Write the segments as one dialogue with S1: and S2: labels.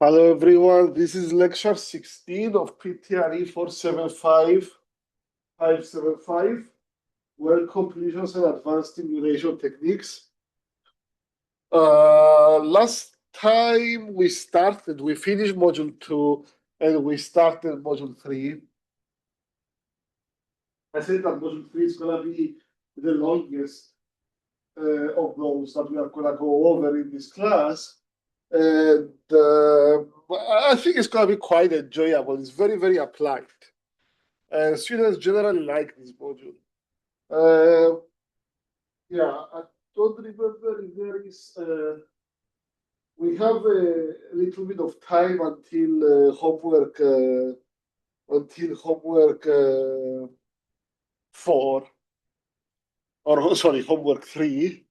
S1: Hello everyone, this is lecture 16 of PTRE 475575, Well Completions and Advanced Stimulation Techniques. Last time we finished module 2 and we started module 3. I said that module 3 is going to be the longest of those that we are going to go over in this class. And I think it's going to be quite enjoyable. It's very, very applied. Students generally like this module. Yeah, I don't remember if there is. We have a little bit of time until homework. Until homework 4, or sorry, homework 3.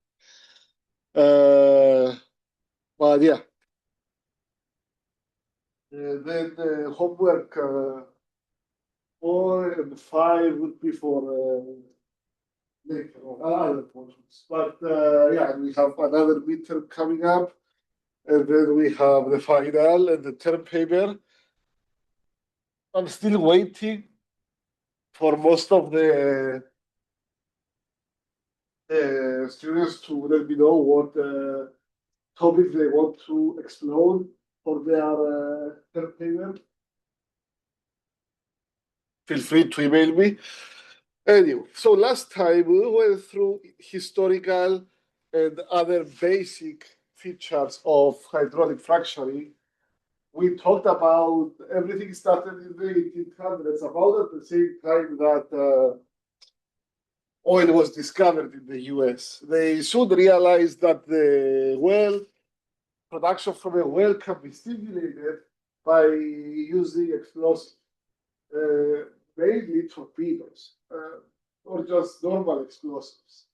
S1: But yeah, then homework 4 and 5 would be for later on other modules. But yeah, we have another midterm coming up, and then we have the final and the term paper. I'm still waiting for most of the students to let me know what topics they want to explore for their term paper. Feel free to email me. Anyway, so last time we went through historical and other basic features of hydraulic fracturing. We talked about everything started in the 1800s, about at the same time that oil was discovered in the US. They soon realized that the production from a well can be stimulated by using explosives, mainly torpedoes, or just normal explosives.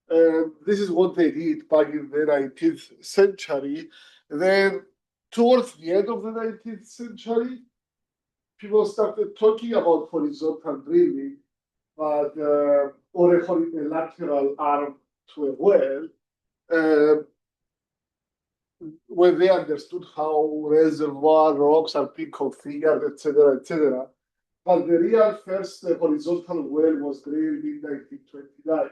S1: This is what they did back in the 19th century. Then, towards the end of the 19th century, people started talking about horizontal drilling, but or a lateral arm to a well, when they understood how reservoir rocks are being configured, etc., etc. But the real first horizontal well was drilled in 1929.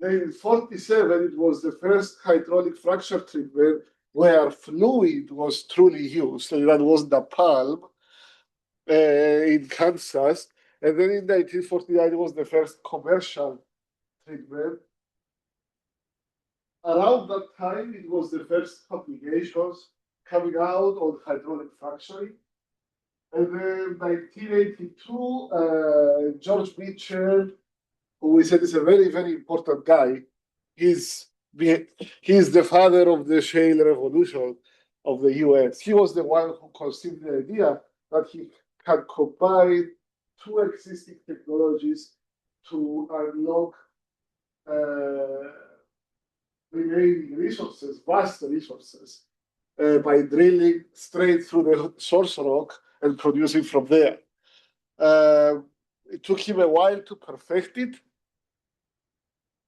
S1: Then in 1947, it was the first hydraulic fracture treatment where fluid was truly used. So that was the palm in Kansas. And then in 1949, it was the first commercial treatment. Around that time, it was the first publications coming out on hydraulic fracturing. And then 1982, George Mitchell, who we said is a very, very important guy, he's the father of the shale revolution of the US. He was the one who conceived the idea that he can combine two existing technologies to unlock remaining resources, vast resources, by drilling straight through the source rock and producing from there. It took him a while to perfect it.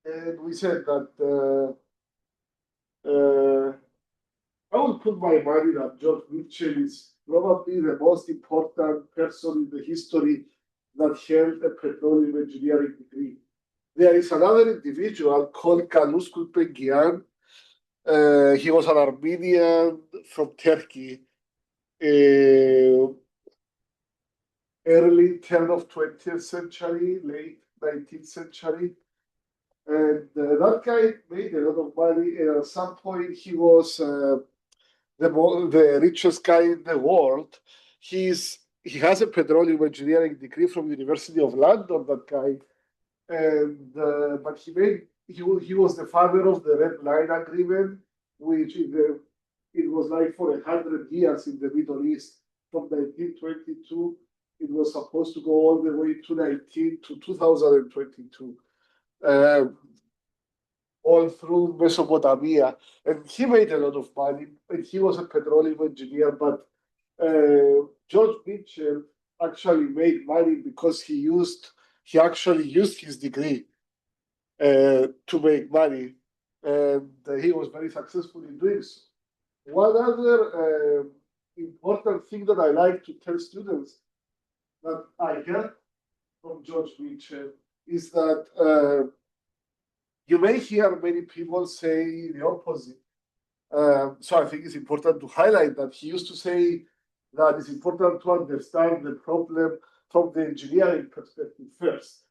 S1: And we said that I would put my money that George Mitchell is probably the most important person in the history that held a petroleum engineering degree. There is another individual called Kalus Kulpengian. He was an Armenian from Turkey, early turn of 20th century, late 19th century. And that guy made a lot of money. And at some point, he was the richest guy in the world. He has a petroleum engineering degree from University of London, that guy. And but he was the father of the Red Line Agreement, which it was like for 100 years in the Middle East. From 1922, it was supposed to go all the way to 2022. All through Mesopotamia, and he made a lot of money. And he was a petroleum engineer, but George Mitchell actually made money because he actually used his degree to make money, and he was very successful in doing so. One other important thing that I like to tell students that I heard from George Mitchell is that you may hear many people say the opposite. So I think it's important to highlight that he used to say that it's important to understand the problem from the engineering perspective first,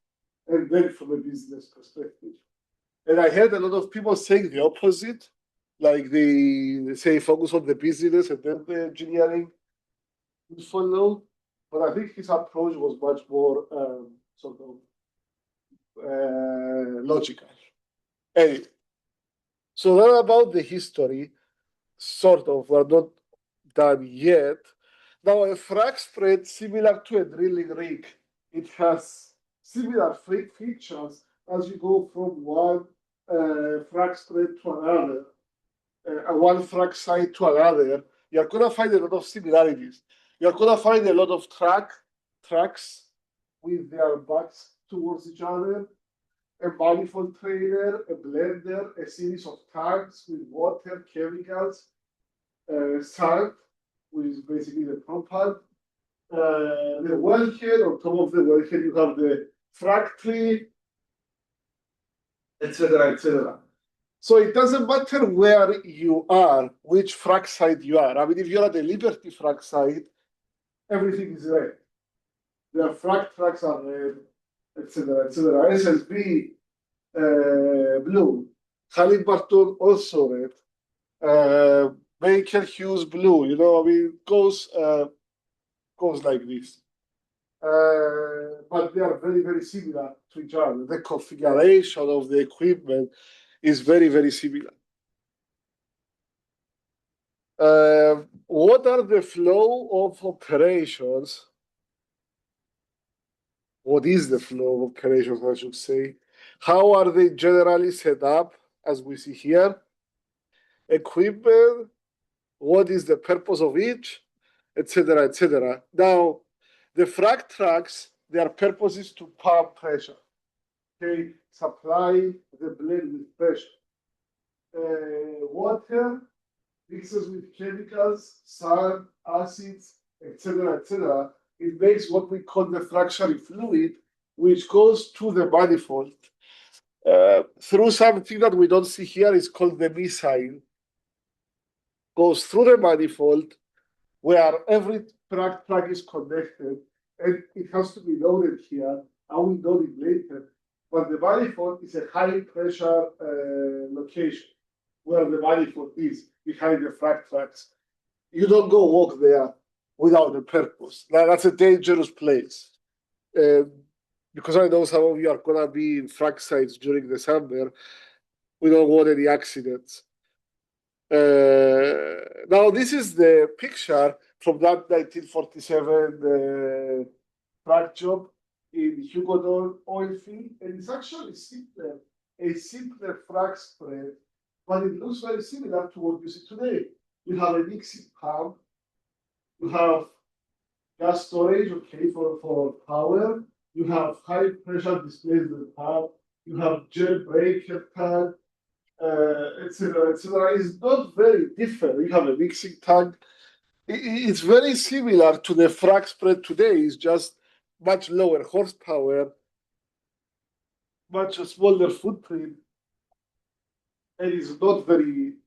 S1: and then from a business perspective. And I heard a lot of people saying the opposite, like they say focus on the business and then the engineering will follow. But I think his approach was much more sort of logical. Anyway, so that about the history, sort of, we're not done yet. Now, a frag spread similar to a drilling rig, it has similar features as you go from one frag spread to another, one frag site to another. You're going to find a lot of similarities. You're going to find a lot of tracks with their backs towards each other, a manifold trailer, a blender, a series of tanks with water, chemicals, sand, which is basically the propellant, the wellhead. On top of the wellhead, you have the frag tree, etc., etc. So it doesn't matter where you are, which frag site you are. I mean, if you're at the Liberty frag site, everything is red. The frag tracks are red, etc., etc. SSB, blue. Halliburton also red. Baker Hughes blue. You know, I mean, it goes like this. But they are very, very similar to each other. The configuration of the equipment is very, very similar. What are the flow of operations? What is the flow of operations, I should say? How are they generally set up, as we see here? Equipment, what is the purpose of each, etc., etc. Now, the frag tracks, their purpose is to pump pressure. Okay, supply the blade with pressure. Water mixes with chemicals, sand, acids, etc., etc. It makes what we call the fracturing fluid, which goes to the manifold through something that we don't see here. Is called the missile. Goes through the manifold where every track is connected, and it has to be loaded here. I will load it later. But the manifold is a high pressure location where the manifold is behind the frag tracks. You don't go walk there without a purpose. That's a dangerous place. Because I know some of you are going to be in frag sites during the summer. We don't want any accidents. Now, this is the picture from that 1947 frag job in Hugodon oil field, and it's actually simpler, a simpler frag spread, but it looks very similar to what you see today. You have a mixing pump, you have gas storage, okay, for power, you have high pressure displacement pump, you have gel breaker tank, etc., etc. It's not very different. You have a mixing tank. It's very similar to the frag spread today. It's just much lower horsepower, much smaller footprint, and it's not very.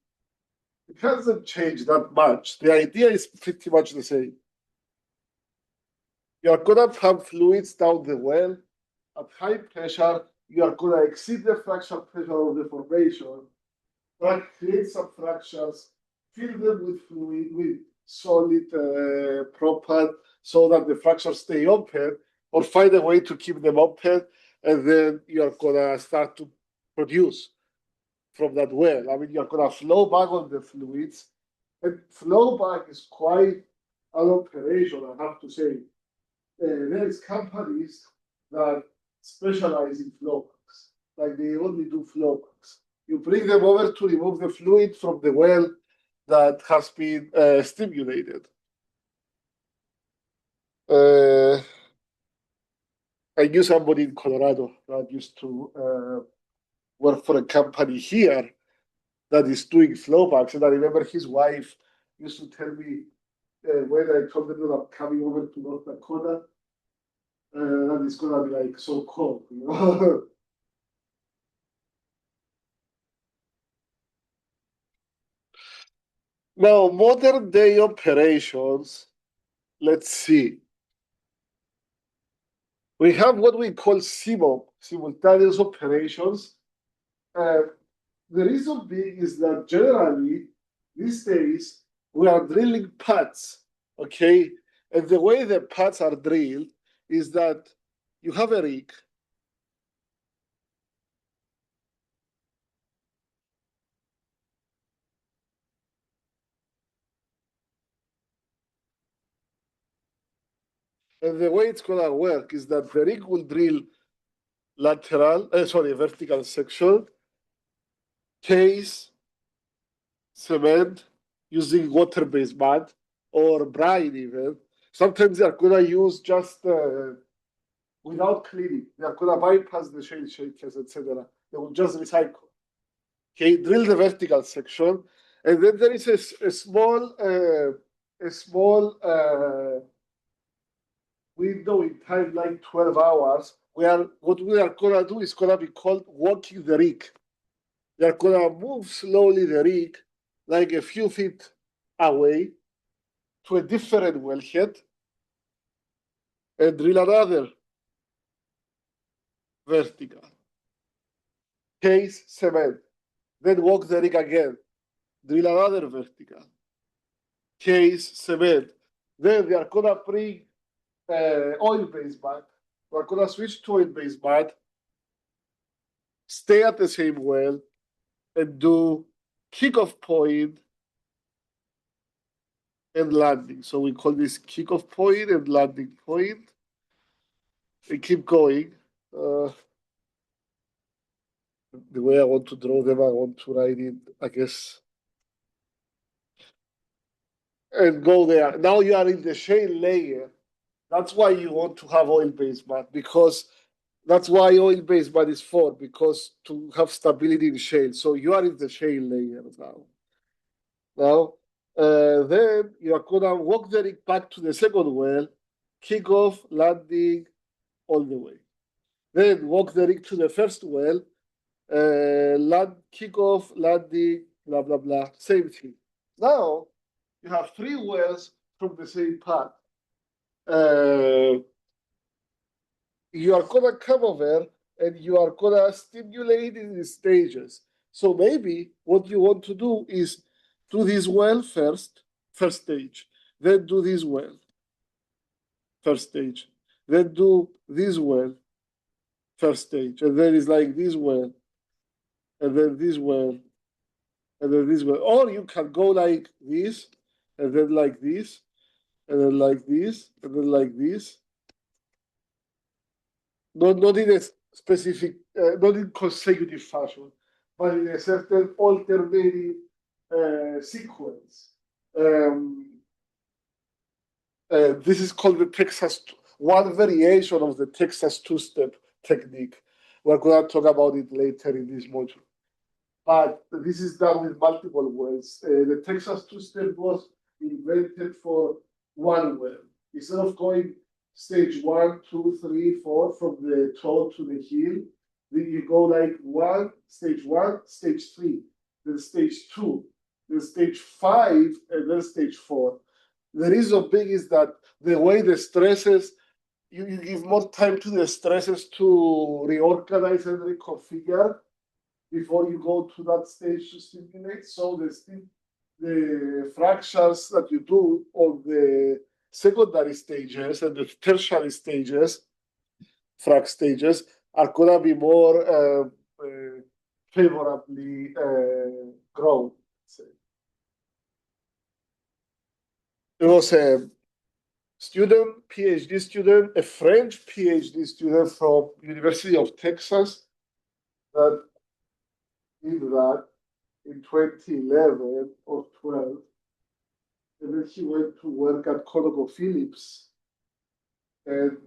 S1: It hasn't changed that much. The idea is pretty much the same. You are gonna pump fluids down the well at high pressure. You are gonna exceed the fracture pressure of the formation, but create some fractures, fill them with fluid, with solid propellant, so that the fractures stay open, or find a way to keep them open, and then you are gonna start to produce from that well. I mean, you're gonna flow back on the fluids, and flow back is quite an operation, I have to say. There is companies that specialize in flow backs, like they only do flow backs. You bring them over to remove the fluid from the well that has been stimulated. I knew somebody in Colorado that used to work for a company here that is doing flow backs, and I remember his wife used to tell me when I told them that I'm coming over to North Dakota, that it's gonna be like so cold, you know. Now, modern day operations, let's see. We have what we call SIMOP, simultaneous operations. Uh, the reason being is that generally these days we are drilling pads, okay? And the way the pads are drilled is that you have a rig. And the way it's gonna work is that the rig will drill vertical section, case, cement, using water-based mud or brine even. Sometimes they are gonna use just without cleaning. They are gonna bypass the shale shakers, etc. They will just recycle. Okay, drill the vertical section, and then there is a small window in time, like 12 hours, where what we are gonna do is gonna be called walking the rig. We are gonna move slowly the rig, like a few feet away, to a different wellhead, and drill another vertical. Case cement. Then walk the rig again, drill another vertical. Case cement. Then they are gonna bring oil-based mud. We're gonna switch to oil-based mud, stay at the same well, and do kickoff point and landing. So we call this kickoff point and landing point. And keep going. The way I want to draw them, I want to write it, I guess, and go there. Now you are in the shale layer. That's why you want to have oil-based mud, because that's why oil-based mud is for, because to have stability in shale. So you are in the shale layer now. Now, then you are gonna walk the rig back to the second well, kick off, landing, all the way. Then walk the rig to the first well, land, kick off, landing, blah, blah, blah. Same thing. Now, you have three wells from the same path. You are gonna come over and you are gonna stimulate in the stages. So maybe what you want to do is do this well first stage, then do this well, first stage, then do this well, first stage, and then it's like this well, and then this well, and then this well. Or you can go like this, and then like this, and then like this, and then like this. Not in a specific, not in consecutive fashion, but in a certain alternating sequence. Um, this is called the Texas, one variation of the Texas two-step technique. We're going to talk about it later in this module. But this is done with multiple wells. The Texas two-step was invented for one well. Instead of going stage 1, 2, 3, 4 from the toe to the heel, then you go like stage 1, stage 3, then stage 2, then stage 5, and then stage 4. The reason being is that the way the stresses, you give more time to the stresses to reorganize and reconfigure before you go to that stage to stimulate. So the fractures that you do on the secondary stages and the tertiary stages, frac stages, are gonna be more favorably grown. It was a student, PhD student, a French PhD student from University of Texas that did that in 2011 or 12. And then he went to work at ConocoPhillips. And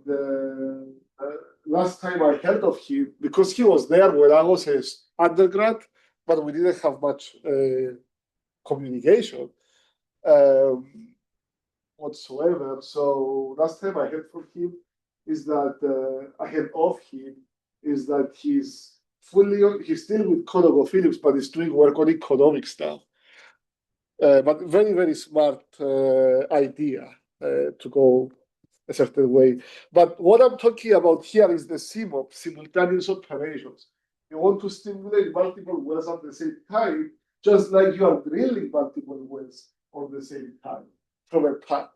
S1: last time I heard of him, because he was there when I was an undergrad, but we didn't have much communication. whatsoever. So last time I heard from him is that I heard of him is that he's still with ConocoPhillips, but he's doing work on economics now. But very, very smart idea to go a certain way. But what I'm talking about here is the CMOP, simultaneous operations. You want to stimulate multiple wells at the same time, just like you are drilling multiple wells at the same time from a pad.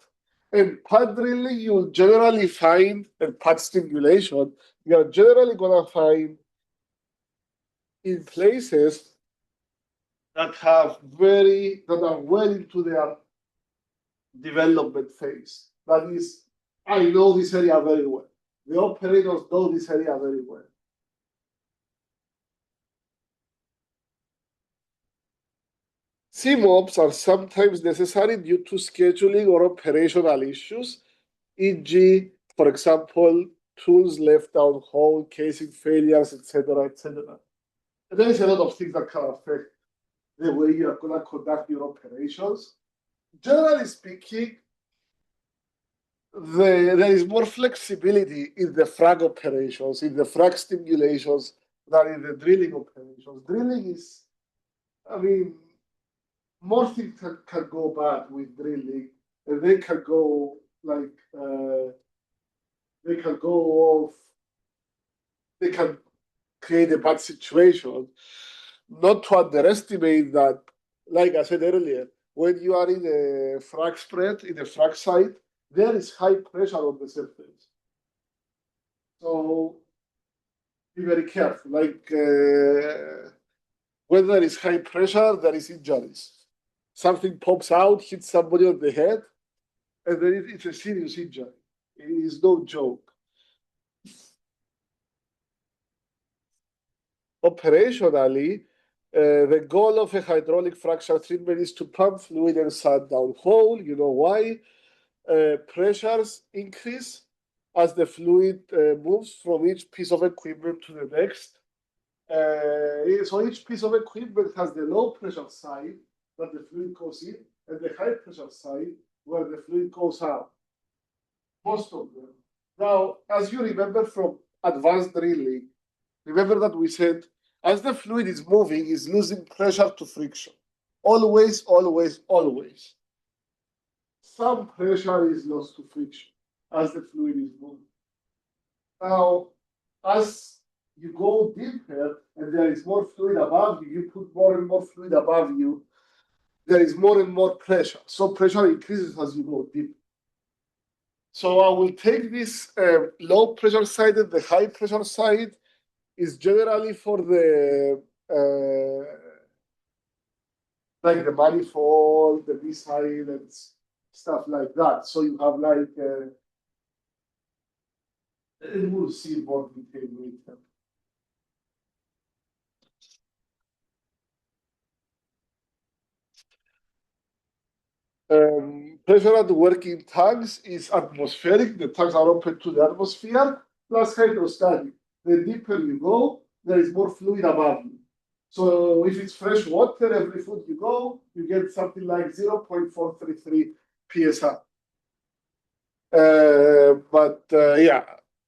S1: And pad drilling, you'll generally find, and pad stimulation, you're generally going to find in places that are well into their development phase. That is, I know this area very well. The operators know this area very well. CMOPs are sometimes necessary due to scheduling or operational issues, e.g., for example, tools left downhole, casing failures, etc., etc. There is a lot of things that can affect the way you are going to conduct your operations. Generally speaking, there is more flexibility in the frag operations, in the frag stimulations, than in the drilling operations. Drilling is, I mean, more things can go bad with drilling, and they can go like, they can go off, they can create a bad situation. Not to underestimate that, like I said earlier, when you are in a frag spread, in a frag site, there is high pressure on the surface. So be very careful. Like when there is high pressure, there is injuries. Something pops out, hits somebody on the head, and then it's a serious injury. It is no joke. Operationally, the goal of a hydraulic fracture treatment is to pump fluid and sand downhole. You know why? Pressures increase as the fluid moves from each piece of equipment to the next. So each piece of equipment has the low pressure side that the fluid goes in, and the high pressure side where the fluid goes out. Most of them. Now, as you remember from advanced drilling, remember that we said as the fluid is moving, it's losing pressure to friction. Always, always, always. Some pressure is lost to friction as the fluid is moving. Now, as you go deeper and there is more fluid above you, you put more and more fluid above you, there is more and more pressure. So pressure increases as you go deeper. So I will take this low pressure side and the high pressure side is generally for the like the manifold, the missile, and stuff like that. So you have like, and we'll see more detail later. Pressure at the working tanks is atmospheric. The tanks are open to the atmosphere, plus hydrostatic. The deeper you go, there is more fluid above you. So if it's fresh water, every foot you go, you get something like 0.433 psi. Yeah,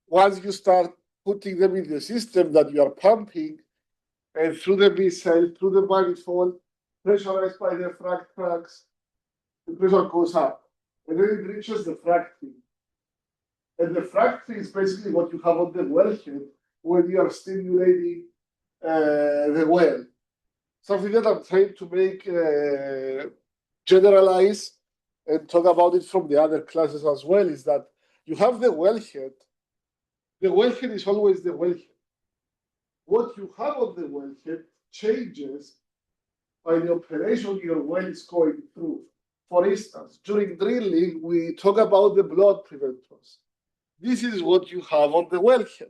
S1: once you start putting them in the system that you are pumping, and through the missile, through the manifold, pressurized by the frag trucks, the pressure goes up. And then it reaches the frag tree. And the frag tree is basically what you have on the wellhead when you are stimulating the well. Something that I'm trying to make generalize and talk about it from the other classes as well is that you have the wellhead. The wellhead is always the wellhead. What you have on the wellhead changes by the operation your well is going through. For instance, during drilling, we talk about the blood preventers. This is what you have on the wellhead,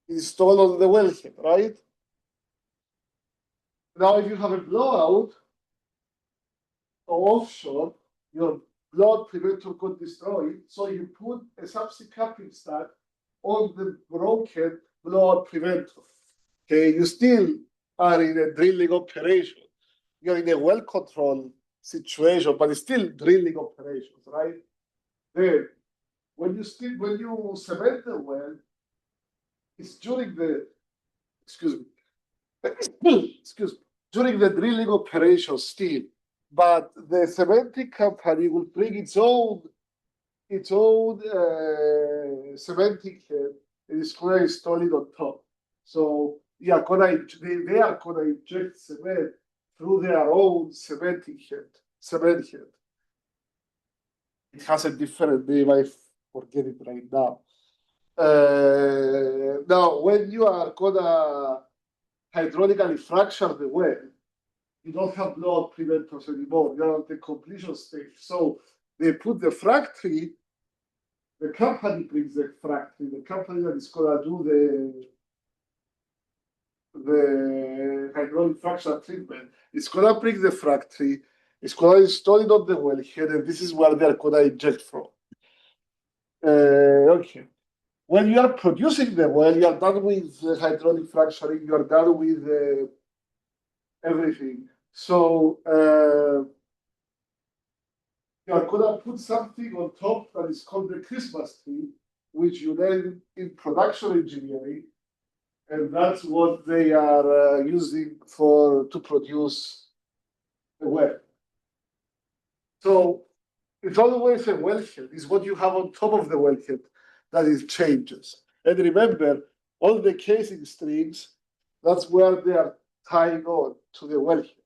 S1: installed on the wellhead, right? Now, if you have a blowout offshore, your blood preventer got destroyed, so you put a subsea capping stack on the broken blood preventer. Okay, you still are in a drilling operation. You're in a well control situation, but it's still drilling operations, right? Then when you cement the well, it's during the excuse me, excuse me, during the drilling operation still, but the cementing company will bring its own cementing head and it's going to install it on top. So they are going to inject cement through their own cement head. It has a different name. I forget it right now. Now, when you are gonna hydraulically fracture the well, you don't have load preventers anymore. You're on the completion stage. So they put the frac tree. The company brings the frac tree. The company that is gonna do the hydraulic fracture treatment. It's gonna bring the frac tree. It's gonna install it on the wellhead, and this is where they're gonna inject from. Okay. When you are producing the well, you are done with the hydraulic fracturing. You are done with everything. So you are gonna put something on top that is called the Christmas tree, which you learn in production engineering. And that's what they are using to produce the well. So it's always a wellhead. It's what you have on top of the wellhead that it changes. And remember, all the casing strings, that's where they are tying on to the wellhead.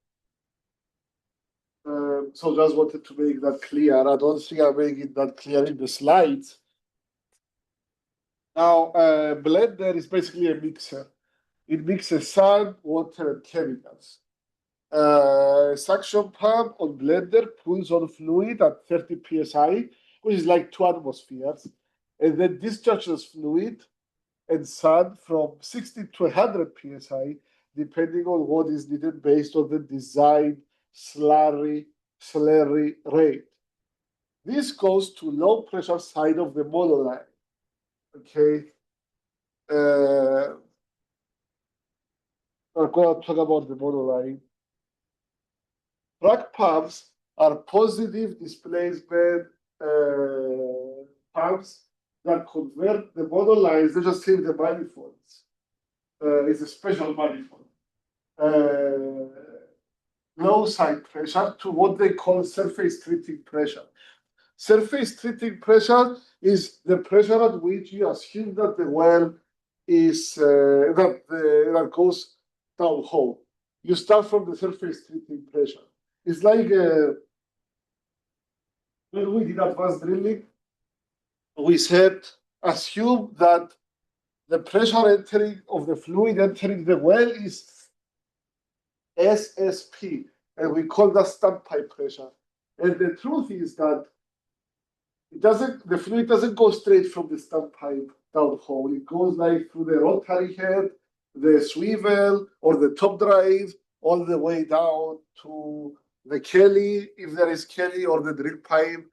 S1: So just wanted to make that clear. I don't think I'm making that clear in the slides. Now, blender is basically a mixer. It mixes sand, water, and chemicals. Suction pump on blender pulls on fluid at 30 psi, which is like 2 atmospheres, and then discharges fluid and sand from 60 to 100 psi, depending on what is needed based on the design slurry rate. This goes to low pressure side of the monoline. Okay. We're going to talk about the monoline. Frac pumps are positive displacement pumps that convert the monolines. They just save the manifolds. It's a special manifold. Low side pressure to what they call surface treating pressure. Surface treating pressure is the pressure at which you assume that the well is that goes downhole. You start from the surface treating pressure. It's like when we did advanced drilling, we said assume that the pressure entering of the fluid entering the well is SSP, and we call that standpipe pressure. And the truth is that the fluid doesn't go straight from the standpipe downhole. It goes like through the rotary head, the swivel, or the top drive, all the way down to the Kelly, if there is Kelly, or the drill pipe,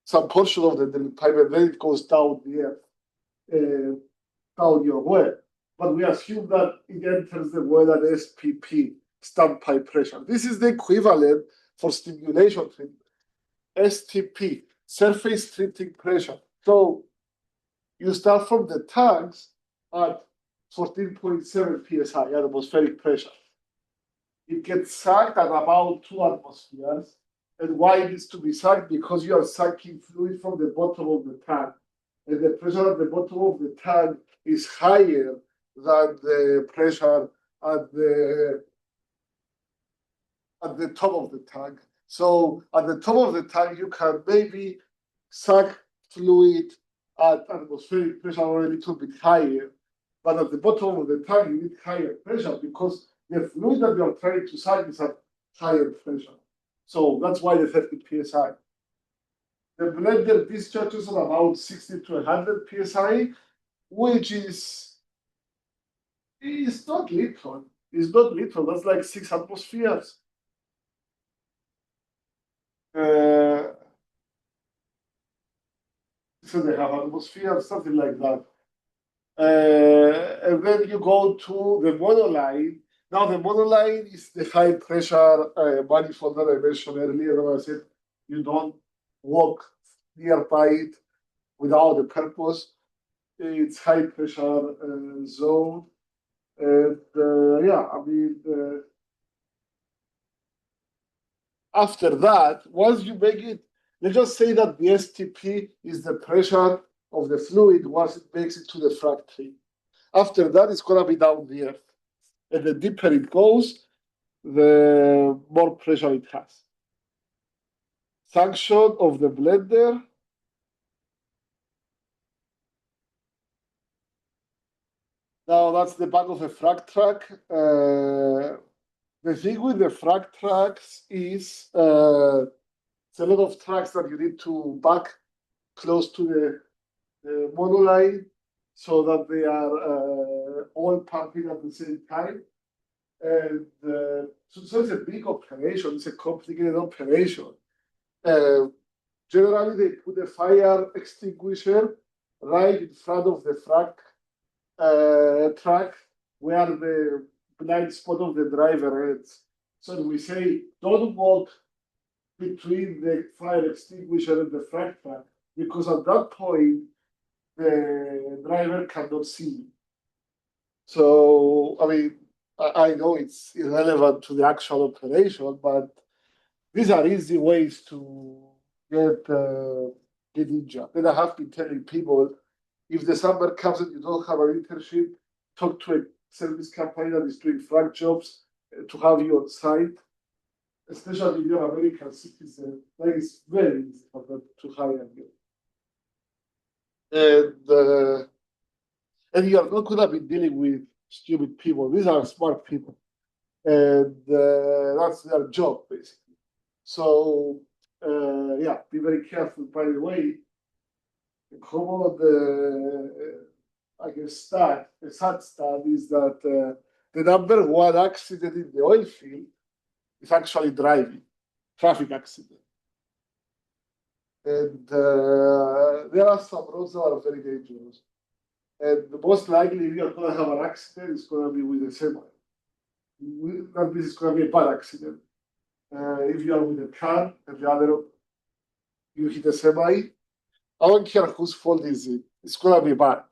S1: some portion of the drill pipe, and then it goes down down your well. But we assume that it enters the well at SPP, standpipe pressure. This is the equivalent for stimulation treatment. STP, surface treating pressure. So you start from the tanks at 14.7 psi, atmospheric pressure. It gets sucked at about 2 atmospheres. And why it needs to be sucked? Because you are sucking fluid from the bottom of the tank. And the pressure at the bottom of the tank is higher than the pressure at the top of the tank. So at the top of the tank, you can maybe suck fluid at atmospheric pressure or a little bit higher. But at the bottom of the tank, you need higher pressure because the fluid that you are trying to suck is at higher pressure. So that's why the 30 psi. The blender discharges at about 60 to 100 psi, which is not little. It's not little. That's like 6 atmospheres. So they have atmosphere, something like that. And then you go to the monoline, Now the monoline is the high pressure manifold that I mentioned earlier. I said you don't walk nearby it without a purpose. It's high pressure zone. And yeah, I mean, after that, once you make it, let's just say that the STP is the pressure of the fluid once it makes it to the frac tree. After that, it's going to be down the earth. And the deeper it goes, the more pressure it has. Function of the blender. Now that's the back of a frac track. The thing with the frac tracks is it's a lot of tracks that you need to back close to the monoline so that they are all pumping at the same time. And so it's a big operation. It's a complicated operation. Generally, they put a fire extinguisher right in front of the frac track where the blind spot of the driver ends. So we say, don't walk between the fire extinguisher and the frac track, because at that point, the driver cannot see. So, I mean, I know it's irrelevant to the actual operation, but these are easy ways to get injured. And I have been telling people, if the summer comes and you don't have an internship, talk to a service company that is doing frac jobs to have you on site. Especially if you're an American citizen, that is very easy for them to hire you. And you are not going to be dealing with stupid people. These are smart people. And that's their job, basically. So, yeah, be very careful. By the way, a common, I guess, a sad stat is that the number one accident in the oil field is actually driving, traffic accident. And there are some roads that are very dangerous. And most likely, if you're going to have an accident, it's going to be with a semi. That means it's going to be a bad accident. If you are with a car and the other, you hit a semi, I don't care whose fault is it. It's going to be a bad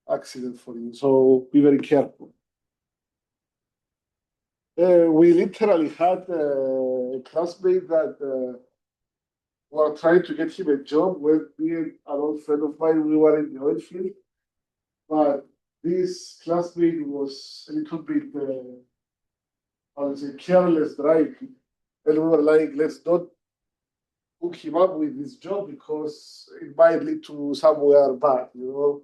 S1: accident for you. So be very careful. We literally had a classmate that were trying to get him a job with me and an old friend of mine. We were in the oil field. But this classmate was a little bit, I would say, careless driving. And we were like, let's not hook him up with this job because it might lead to somewhere bad, you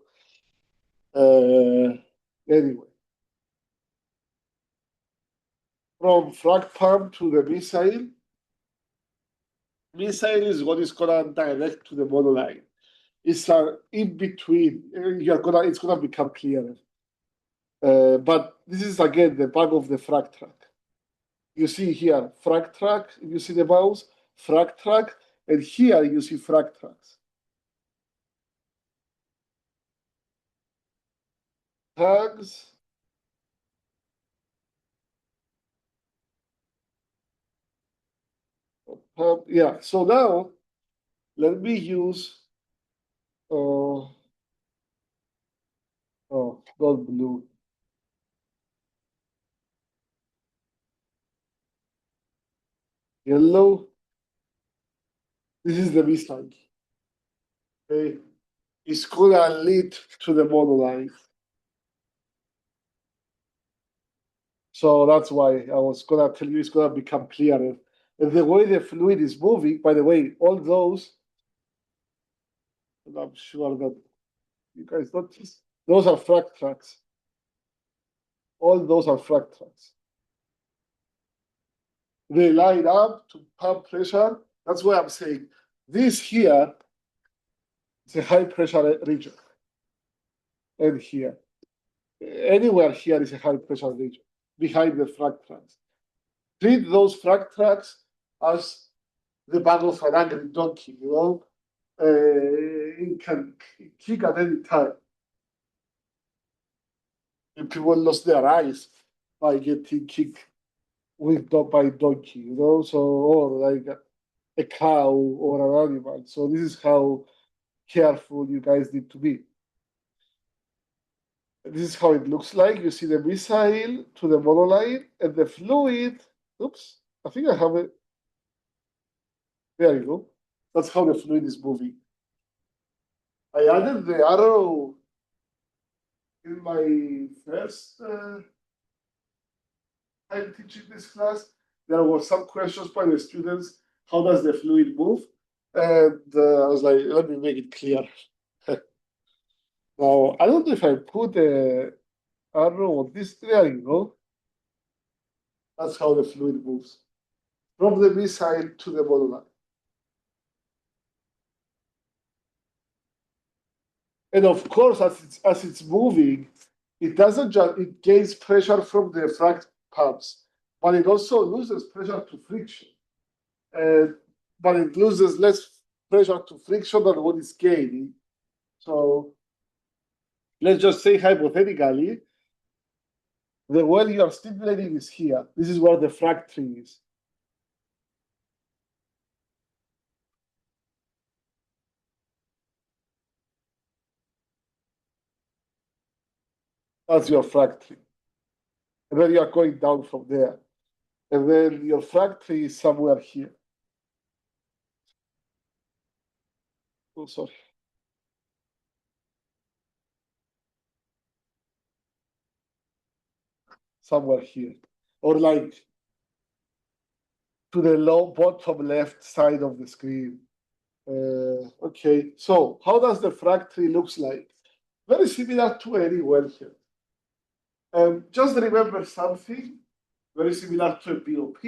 S1: know. Anyway, from frag pump to the missile. Missile is what is gonna direct to the monoline. It's in between. It's gonna become clearer. But this is again the bug of the frag track. You see here frag track. You see the mouse frag track, and here you see frag tracks. Tags. Yeah. So now let me use. Not blue. Yellow. This is the missile. Okay. It's gonna lead to the monoline. So that's why I was gonna tell you it's gonna become clearer. And the way the fluid is moving, by the way, all those, and I'm sure that you guys notice, those are frag tracks. All those are frag tracks. They line up to pump pressure. That's why I'm saying this here is a high pressure region. And here. Anywhere here is a high pressure region behind the frag tracks. Treat those frag tracks as the back of an angry donkey, you know? It can kick at any time. And people lost their eyes by getting kicked with by donkey, so or like a cow or an animal. So this is how careful you guys need to be. This is how it looks like. You see the missile to the monolith and the fluid. Oops, I think I have it. There you go. That's how the fluid is moving. I added the arrow in my first time teaching this class. There were some questions by the students. How does the fluid move? And I was like, let me make it clear. Now, I don't know if I put the arrow on this. There you go. That's how the fluid moves from the missile to the monolith. And of course, as it's moving, it doesn't just it gains pressure from the frac pumps, but it also loses pressure to friction. But it loses less pressure to friction than what it's gaining. So let's just say hypothetically, the well you are stimulating is here. This is where the frac tree is. That's your frac tree. And then you are going down from there. And then your frac tree is somewhere here. Oh, sorry. Somewhere here. Or like to the low bottom left side of the screen. Okay, so how does the frac tree looks like? Very similar to any well here. Just remember something, very similar to a BOP,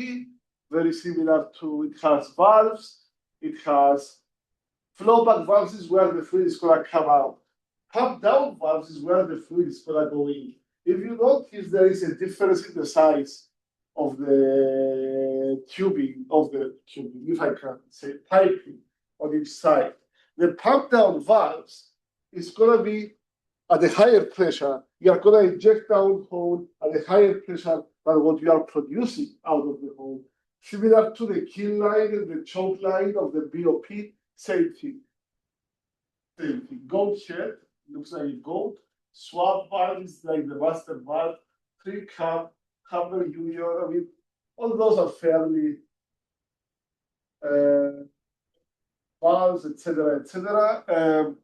S1: very similar to, it has valves, it has flowback valves is where the fluid is gonna come out. Pump down valves is where the fluid is gonna go in. If you notice, there is a difference in the size of the tubing, if I can say piping on each side. The pump down valves is gonna be at a higher pressure. You are gonna inject down hole at a higher pressure than what you are producing out of the hole. Similar to the kill line and the choke line of the BOP, same thing. Same thing. Goat head looks like a goat. Swab valve is like the master valve. Three cup, hammer union. I mean, all those are fairly valves, etc., etc.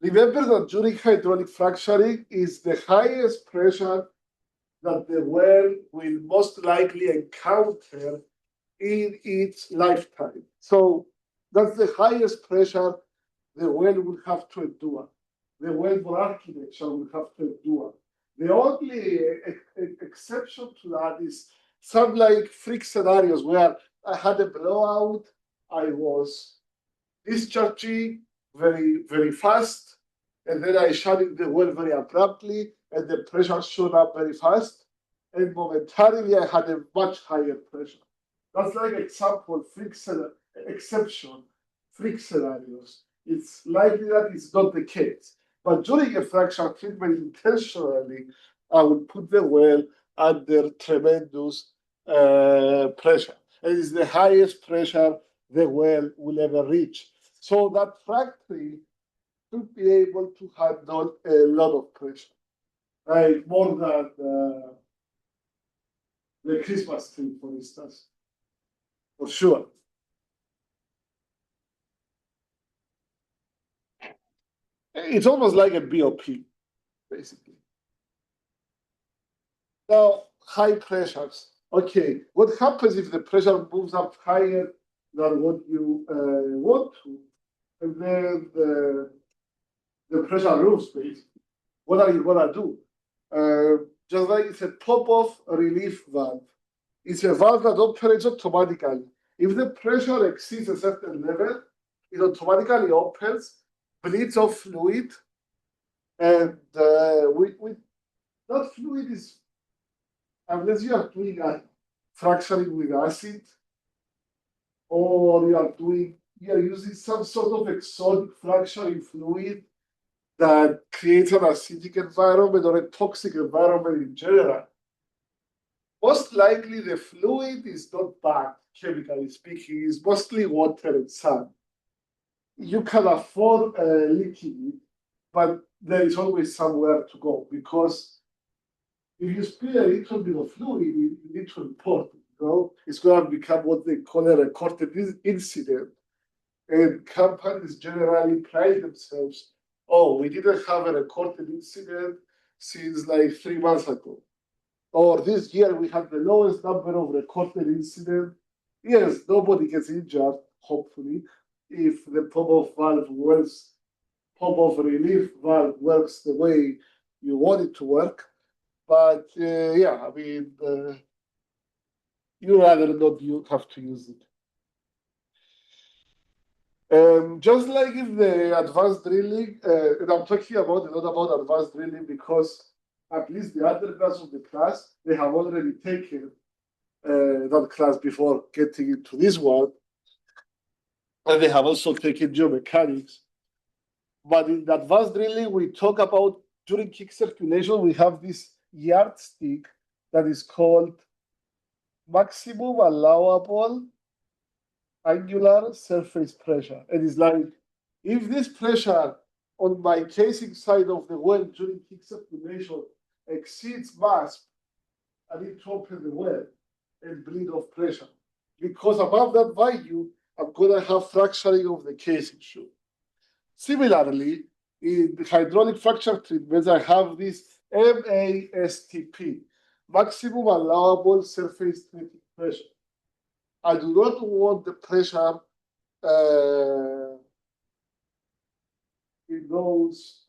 S1: Remember that during hydraulic fracturing is the highest pressure that the well will most likely encounter in its lifetime. So that's the highest pressure the well will have to endure. The wellbore architecture will have to endure. The only exception to that is some like freak scenarios where I had a blowout, I was discharging very, very fast, and then I shut the well very abruptly, and the pressure shot up very fast, and momentarily I had a much higher pressure. That's like example, exception, freak scenarios. It's likely that it's not the case. But during a fracture treatment, intentionally, I would put the well under tremendous pressure. And it's the highest pressure the well will ever reach. So that frac tree should be able to handle a lot of pressure, right? More than the Christmas tree, for instance, for sure. It's almost like a BOP, basically. Now, high pressures. Okay, what happens if the pressure moves up higher than what you want to? And then the pressure moves, basically. What are you gonna do? Just like it's a top-off relief valve. It's a valve that operates automatically. If the pressure exceeds a certain level, it automatically opens, bleeds off fluid, and that fluid is, unless you are doing a fracturing with acid, or you are using some sort of exotic fracturing fluid that creates an acidic environment or a toxic environment in general, most likely the fluid is not bad, chemically speaking, it's mostly water and sand. You can afford leaking it, but there is always somewhere to go because if you spill a little bit of fluid, you need to report it. It's going to become what they call a recorded incident. And companies generally pride themselves, oh, we didn't have a recorded incident since like 3 months ago. Or this year we had the lowest number of recorded incidents. Yes, nobody gets injured, hopefully, if the pop-off relief valve works the way you want it to work. But yeah, I mean, you rather not you have to use it. Just like in the advanced drilling, and I'm talking about a lot about advanced drilling because at least the undergrads of the class, they have already taken that class before getting into this one. And they have also taken geomechanics. But in the advanced drilling, we talk about during kick circulation, we have this yardstick that is called maximum allowable angular surface pressure. And it's like, if this pressure on my casing side of the well during kick circulation exceeds mass, I need to open the well and bleed off pressure. Because above that value, I'm going to have fracturing of the casing shoe. Similarly, in hydraulic fracture treatments, I have this MASTP, maximum allowable surface static pressure. I do not want the pressure in those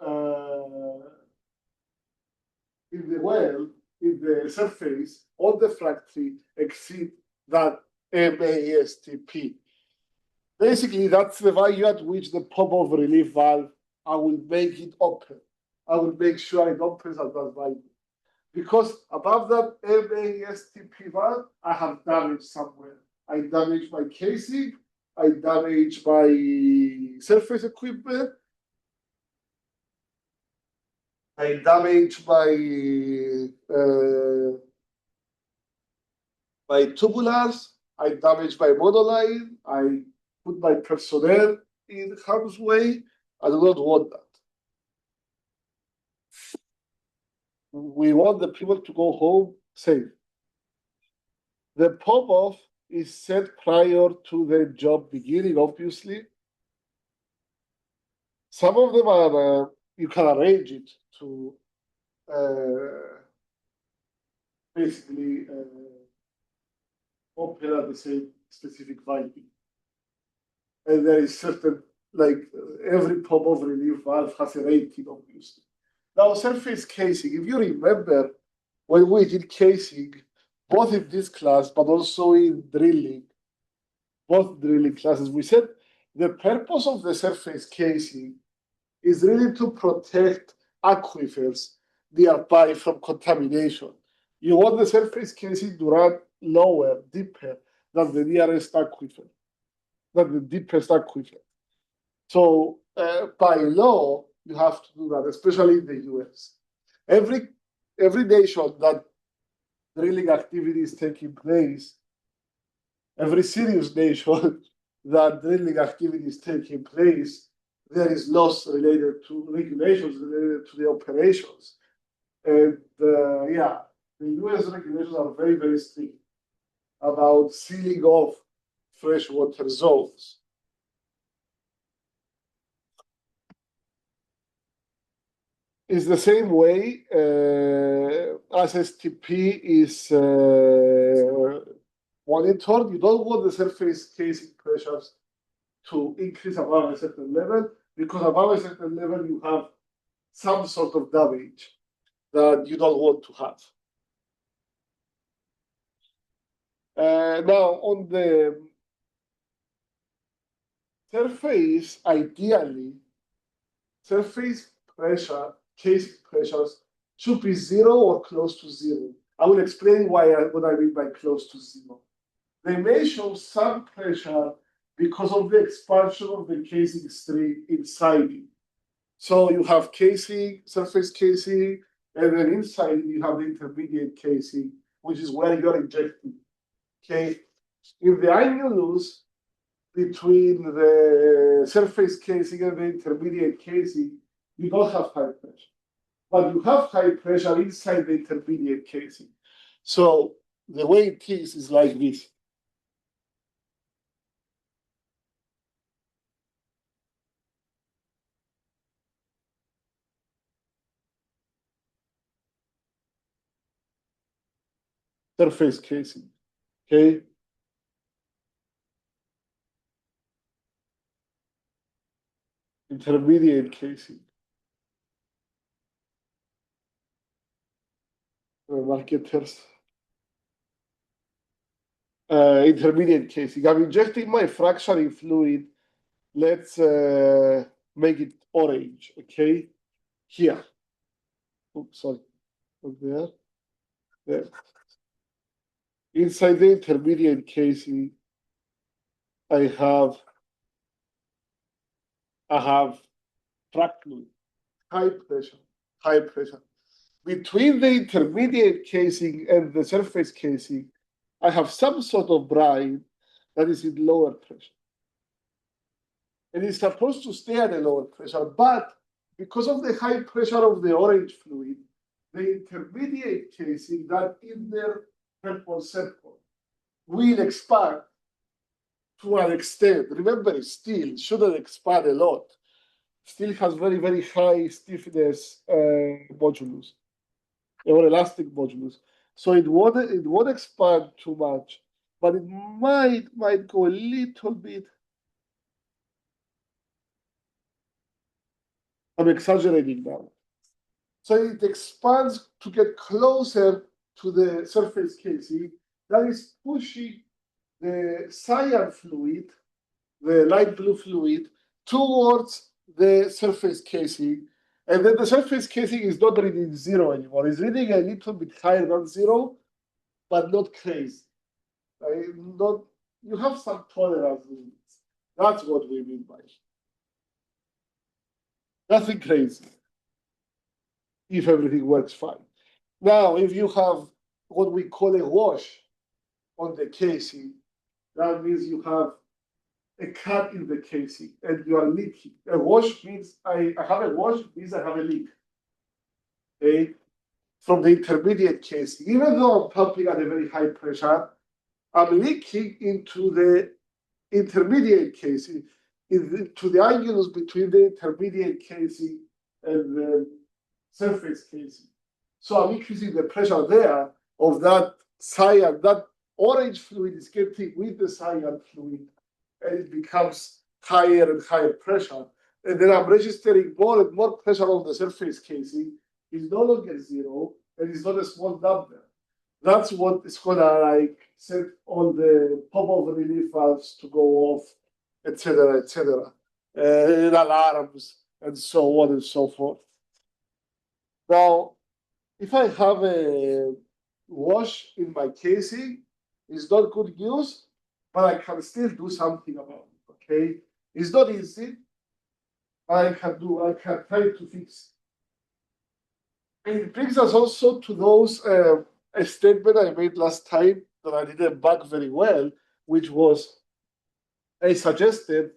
S1: in the well, in the surface on the fracture exceed that MASTP. Basically, that's the value at which the pop-off relief valve, I will make it open. I will make sure it opens at that value. Because above that MASTP valve, I have damage somewhere. I damage my casing, I damage my surface equipment, I damage my tubulars, I damage my monoline, I put my personnel in harm's way. I do not want that. We want the people to go home safe. The pop-off is set prior to the job beginning, obviously. Some of them are, you can arrange it to basically open at the same specific value. And there is certain, like every pop-off relief valve has a rating, obviously. Now, surface casing, if you remember, when we did casing, both in this class, but also in drilling, both drilling classes, we said the purpose of the surface casing is really to protect aquifers nearby from contamination. You want the surface casing to run lower, deeper than the nearest aquifer, than the deepest aquifer. So by law, you have to do that, especially in the US. Every nation that drilling activity is taking place, every serious nation that drilling activity is taking place, there is laws related to regulations related to the operations. And yeah, the US regulations are very, very strict about sealing off freshwater zones. Is the same way as STP is monitored. You don't want the surface casing pressures to increase above a certain level, because above a certain level you have some sort of damage that you don't want to have. Now, on the surface, ideally, surface pressure, casing pressures should be 0 or close to 0. I will explain what I mean by close to 0. They may show some pressure because of the expansion of the casing string inside it. So you have casing, surface casing, and then inside you have the intermediate casing which is where you're injecting. Okay, in the annulus between the surface casing and the intermediate casing, you don't have high pressure, but you have high pressure inside the intermediate casing. So the way it is like this. Surface casing, okay? Intermediate casing. Marketers. Intermediate casing. I'm injecting my fracturing fluid. Let's make it orange, okay? Here. Oops, sorry. There. There. Inside the intermediate casing, I have frac fluid, high pressure, high pressure. Between the intermediate casing and the surface casing, I have some sort of brine that is in lower pressure. And it's supposed to stay at a lower pressure, but because of the high pressure of the orange fluid, the intermediate casing, that inner purple circle, will expand to an extent. Remember, steel shouldn't expand a lot. Steel has very, very high stiffness modulus or elastic modulus. So it won't expand too much, but it might go a little bit. I'm exaggerating now. So it expands to get closer to the surface casing. That is pushing the cyan fluid, the light blue fluid, towards the surface casing. And then the surface casing is not reading zero anymore. It's reading a little bit higher than zero, but not crazy. Not, you have some tolerance limits. That's what we mean by it. Nothing crazy if everything works fine. Now, if you have what we call a wash on the casing, that means you have a cut in the casing and you are leaking. A wash means I have a wash means I have a leak. Okay? From the intermediate casing. Even though I'm pumping at a very high pressure, I'm leaking into the intermediate casing, to the angles between the intermediate casing and the surface casing. So I'm increasing the pressure there of that cyan. That orange fluid is getting with the cyan fluid, and it becomes higher and higher pressure. And then I'm registering more and more pressure on the surface casing. It's no longer zero, and it's not a small number. That's what is gonna like set all the pop-off relief valves to go off, etc., etc., and alarms and so on and so forth. Now, if I have a wash in my casing, it's not good news, but I can still do something about it. Okay, it's not easy, but I can try to fix it. And it brings us also to those a statement I made last time that I didn't back very well, which was I suggested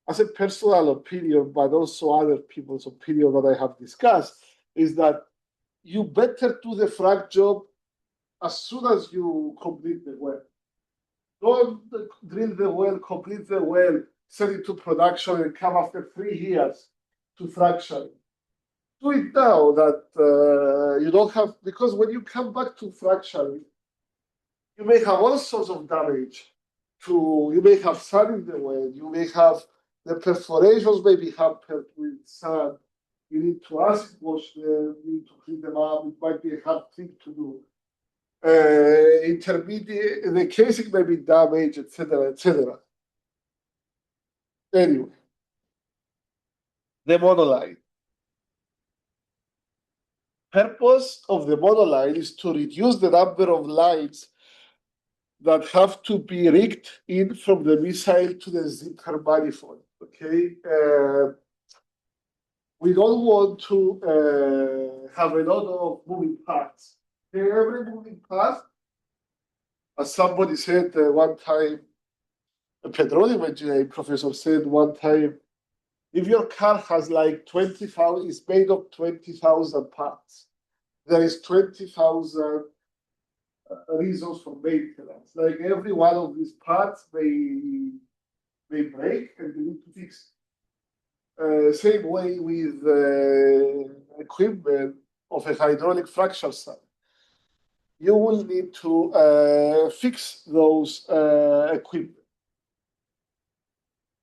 S1: as a personal opinion, but also other people's opinion that I have discussed, is that you better do the frac job as soon as you complete the well. Don't drill the well, complete the well, send it to production, and come after 3 years to fracture it. Do it now that you don't have, because when you come back to fracturing, you may have all sorts of damage. You may have sand in the well, you may have the perforations may be hampered with sand. You need to acid wash them, you need to clean them up. It might be a hard thing to do. Intermediate, the casing may be damaged, etc., etc. Anyway, the monoline. Purpose of the monoline is to reduce the number of lines that have to be rigged in from the missile to the zipper manifold. Okay, we don't want to have a lot of moving parts. every moving part, as somebody said one time, a petroleum engineering professor said one time, if your car has like 20,000, it's made of 20,000 parts. There is 20,000 reasons for maintenance. Like every one of these parts may break and you need to fix it. Same way with equipment of a hydraulic fracture site. You will need to fix those equipment.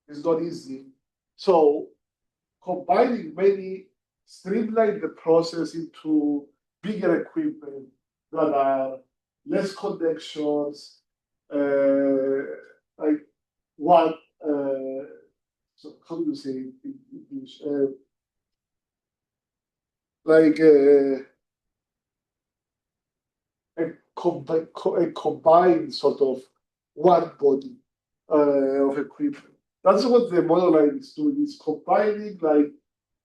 S1: It's not easy. So combining many streamline the process into bigger equipment that are less connections, like one, so how do you say it in English? Like a combined sort of one body of equipment. That's what the monoline is doing. It's combining like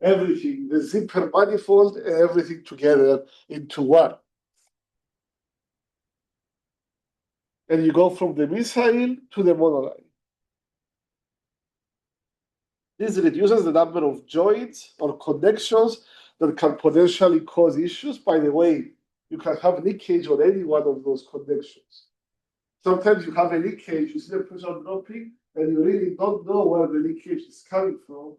S1: everything, the zipper manifold, and everything together into one. And you go from the missile to the monoline. This reduces the number of joints or connections that can potentially cause issues. By the way, you can have leakage on any one of those connections. Sometimes you have a leakage, you see the pressure dropping, and you really don't know where the leakage is coming from,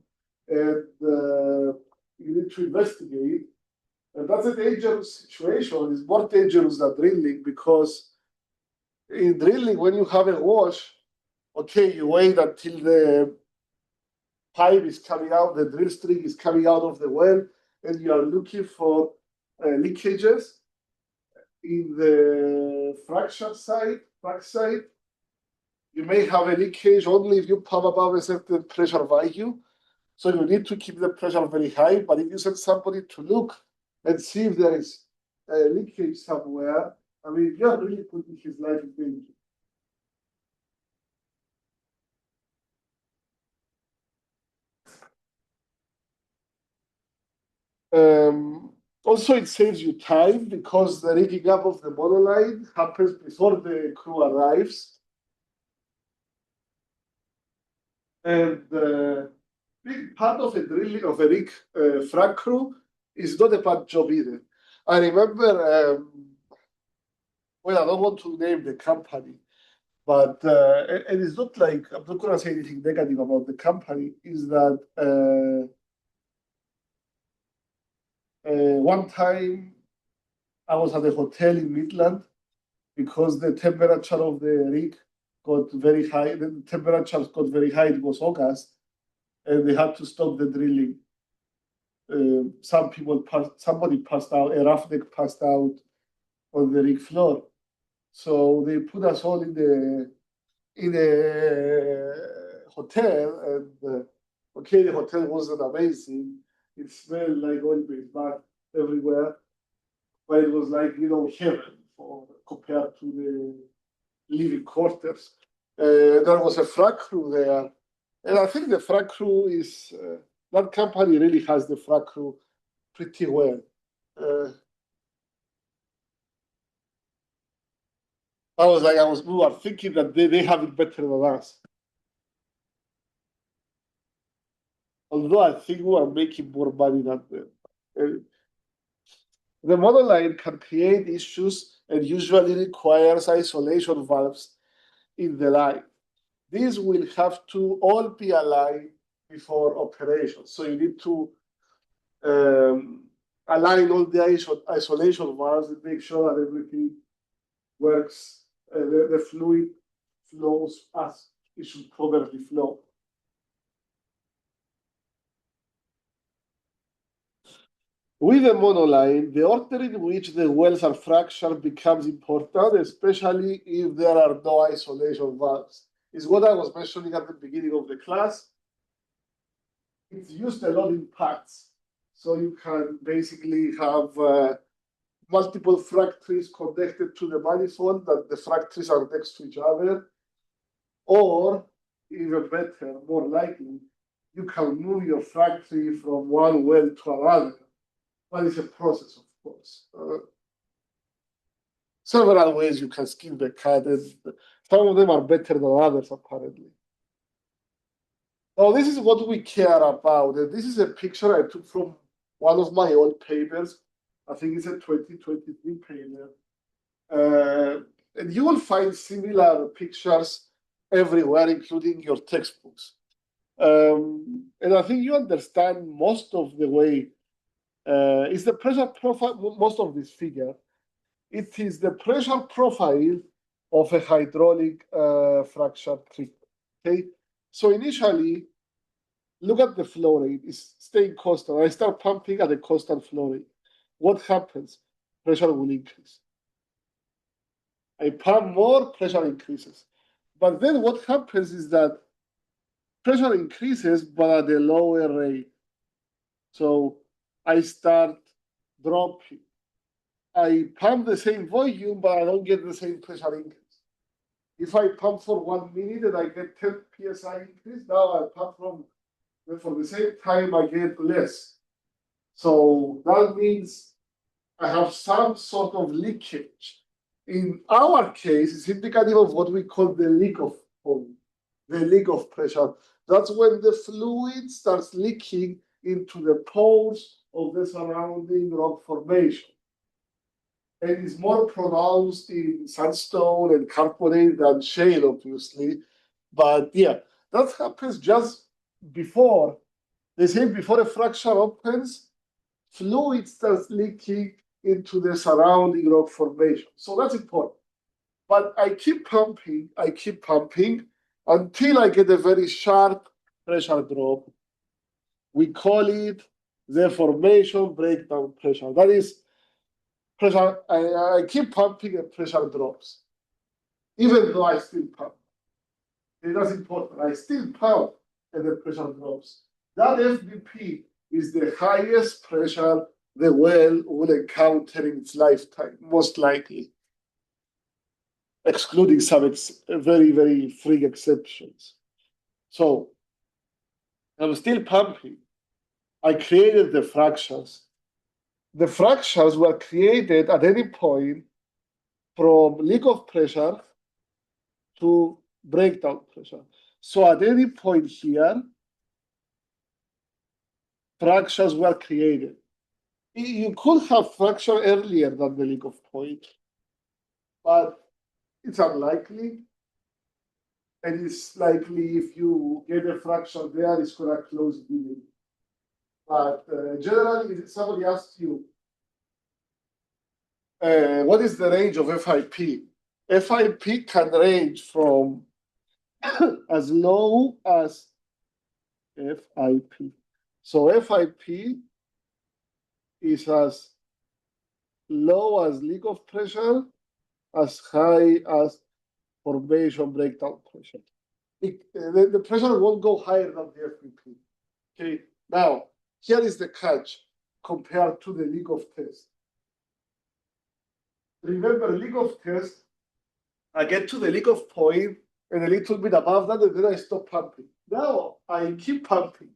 S1: and you need to investigate. And that's a dangerous situation. It's more dangerous than drilling because in drilling, when you have a wash, okay, you wait until the pipe is coming out, the drill string is coming out of the well, and you are looking for leakages. In the fracture side, you may have a leakage only if you pump above a certain pressure value. So you need to keep the pressure very high. But if you send somebody to look and see if there is a leakage somewhere, I mean, you're really putting his life in danger. Also, it saves you time because the rigging up of the monoline happens before the crew arrives. And big part of a drilling of a rig frac crew is not a bad job either. I remember, well, I don't want to name the company, but and it's not like I'm not going to say anything negative about the company. Is that one time I was at a hotel in Midland because the temperature of the rig got very high. The temperatures got very high. It was August, and they had to stop the drilling. Somebody passed out. A roughneck passed out on the rig floor, so they put us all in a hotel. And okay, the hotel wasn't amazing. It smelled like oil-based bath everywhere, but it was like heaven compared to the living quarters. There was a frac crew there, and I think the frac crew is that company really has the frac crew pretty well. We were thinking that they have it better than us. Although I think we are making more money than them. The monoline can create issues and usually requires isolation valves in the line. These will have to all be aligned before operation. So you need to align all the isolation valves and make sure that everything works, the fluid flows as it should properly flow. With a monoline, the order in which the wells are fractured becomes important, especially if there are no isolation valves. Is what I was mentioning at the beginning of the class. It's used a lot in parts. So you can basically have multiple frac trees connected to the manifold, that the frac trees are next to each other. Or, even better, more likely, you can move your frac tree from one well to another. But it's a process, of course. several ways you can skin the cat, and some of them are better than others, apparently. Now, this is what we care about. And this is a picture I took from one of my old papers. I think it's a 2023 paper. And you will find similar pictures everywhere, including your textbooks. And I think you understand most of the way. It's the pressure profile, most of this figure. It is the pressure profile of a hydraulic fracture treatment. Okay, so initially, look at the flow rate. It's staying constant. I start pumping at a constant flow rate. What happens? Pressure will increase. I pump more, pressure increases. But then what happens is that pressure increases, but at a lower rate. So I start dropping. I pump the same volume, but I don't get the same pressure increase. If I pump for 1 minute and I get 10 psi increase, now I pump for the same time I get less. So that means I have some sort of leakage. In our case, it's indicative of what we call the leak of pressure. That's when the fluid starts leaking into the pores of the surrounding rock formation. And it's more pronounced in sandstone and carbonate than shale, obviously. But yeah, that happens just before. They say before a fracture opens, fluid starts leaking into the surrounding rock formation. So that's important. But I keep pumping until I get a very sharp pressure drop. We call it the formation breakdown pressure. That is pressure. I keep pumping and pressure drops, even though I still pump. That's important. I still pump and the pressure drops. That FBP is the highest pressure the well will encounter in its lifetime, most likely, excluding some very, very freak exceptions. So I'm still pumping. I created the fractures. The fractures were created at any point from leak of pressure to breakdown pressure. So at any point here, fractures were created. You could have fracture earlier than the leak of point, but it's unlikely. And it's likely if you get a fracture there, it's going to close bleeding. But generally, if somebody asks you, what is the range of FIP? FIP can range from as low as FIP. So FIP is as low as leak of pressure, as high as formation breakdown pressure. The pressure won't go higher than the FBP. Okay, now here is the catch compared to the leak of test. Remember, leak of test, I get to the leak of point and a little bit above that, and then I stop pumping. Now I keep pumping.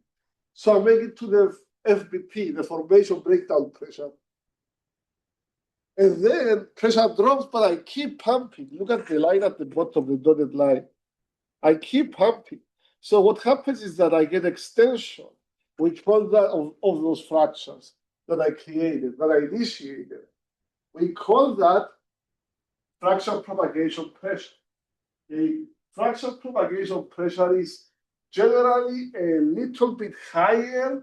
S1: So I make it to the FBP, the formation breakdown pressure. And then pressure drops, but I keep pumping. Look at the line at the bottom, the dotted line. I keep pumping. So what happens is that I get extension, which call that of those fractures that I created, that I initiated. We call that fracture propagation pressure. Okay? Fracture propagation pressure is generally a little bit higher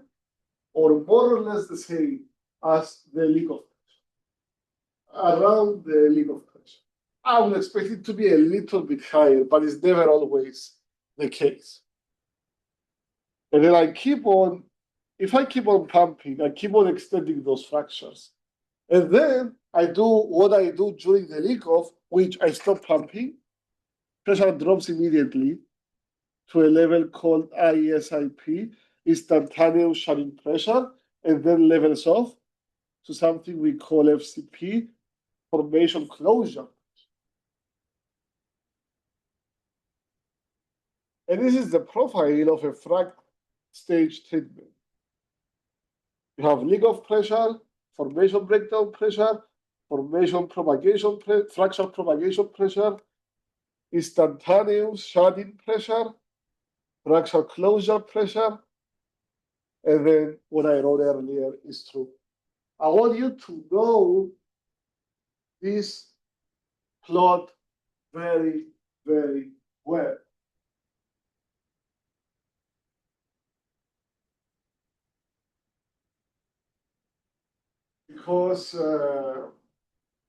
S1: or more or less the same as the leak of pressure, around the leak of pressure. I would expect it to be a little bit higher, but it's never always the case. And then I keep on, if I keep on pumping, I keep on extending those fractures. And then I do what I do during the leak off, which I stop pumping, pressure drops immediately to a level called ISIP, instantaneous shunting pressure, and then levels off to something we call FCP, formation closure. And this is the profile of a frac stage treatment. You have leak of pressure, formation breakdown pressure, fracture propagation pressure, instantaneous shut-in pressure, fracture closure pressure, and then what I wrote earlier is true. I want you to know this plot very, very well. Because,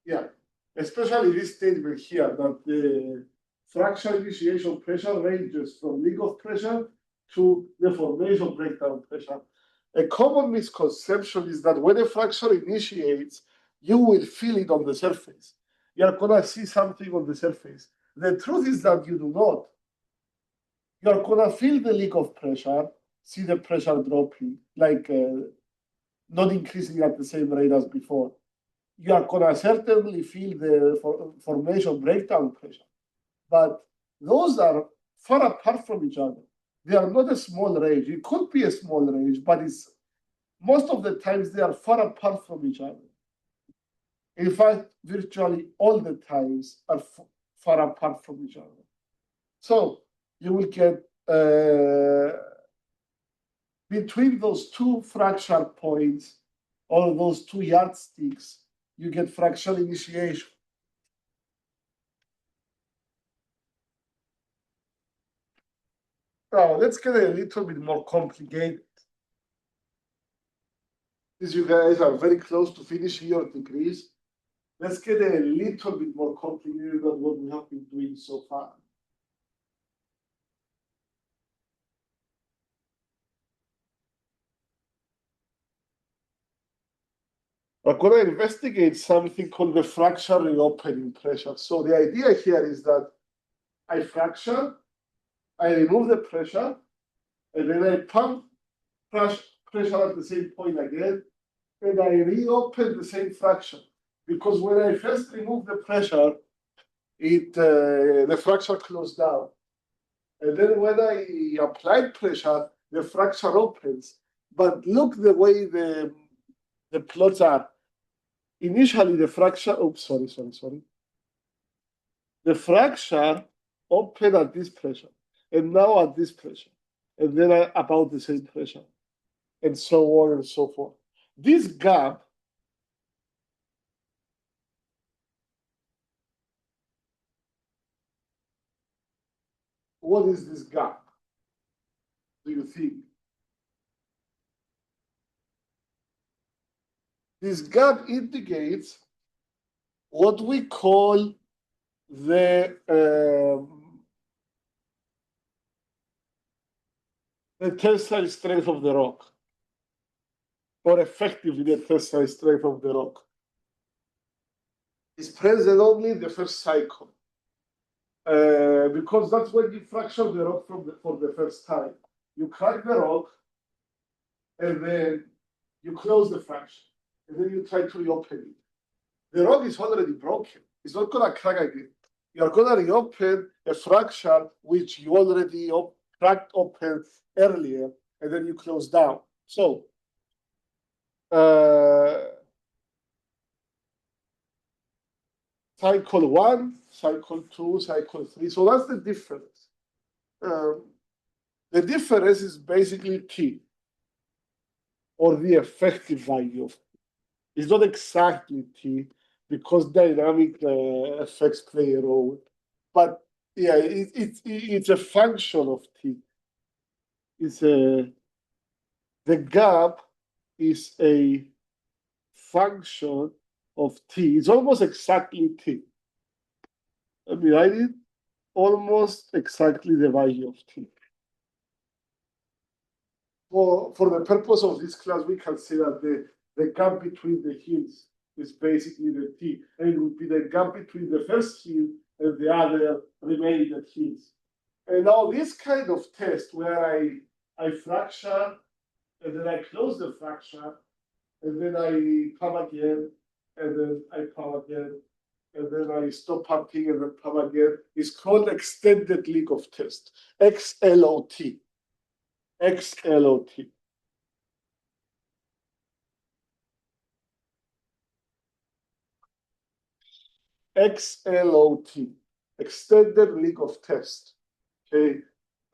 S1: yeah, especially this statement here that the fracture initiation pressure ranges from leak of pressure to the formation breakdown pressure. A common misconception is that when a fracture initiates, you will feel it on the surface. You're going to see something on the surface. The truth is that you do not. You're going to feel the leak of pressure, see the pressure dropping, like not increasing at the same rate as before. You are going to certainly feel the formation breakdown pressure. But those are far apart from each other. They are not a small range. It could be a small range, but it's most of the times they are far apart from each other. In fact, virtually all the times are far apart from each other. So you will get between those two fracture points or those two yardsticks, you get fracture initiation. Now, let's get a little bit more complicated. Since you guys are very close to finishing your degrees, let's get a little bit more complicated than what we have been doing so far. We're going to investigate something called the fracture reopening pressure. So the idea here is that I fracture, I remove the pressure, and then I pump pressure at the same point again, and I reopen the same fracture. Because when I first remove the pressure, the fracture closed down. And then when I apply pressure, the fracture opens. But look the way the plots are. Initially, the fracture, sorry. The fracture opened at this pressure, and now at this pressure, and then about the same pressure, and so on and so forth. This gap what is this gap, do you think? This gap indicates what we call the tensile strength of the rock, or effectively the tensile strength of the rock. It's present only in the first cycle, because that's when you fracture the rock for the first time. You crack the rock, and then you close the fracture, and then you try to reopen it. The rock is already broken. It's not going to crack again. You're going to reopen a fracture which you already cracked open earlier, and then you close down. So, cycle 1, cycle 2, cycle 3. So that's the difference. The difference is basically T, or the effective value of T. It's not exactly T, because dynamic effects play a role. But yeah, it's a function of T. The gap is a function of T. It's almost exactly T. Let me write it. Almost exactly the value of T. For the purpose of this class, we can say that the gap between the heels is basically the T, and it would be the gap between the first heel and the other remaining heels. And now this kind of test where I fracture, and then I close the fracture, and then I pump again, and then I pump again, and then I stop pumping and then pump again, is called extended leak of test, XLOT. XLOT. XLOT, extended league of test. Okay,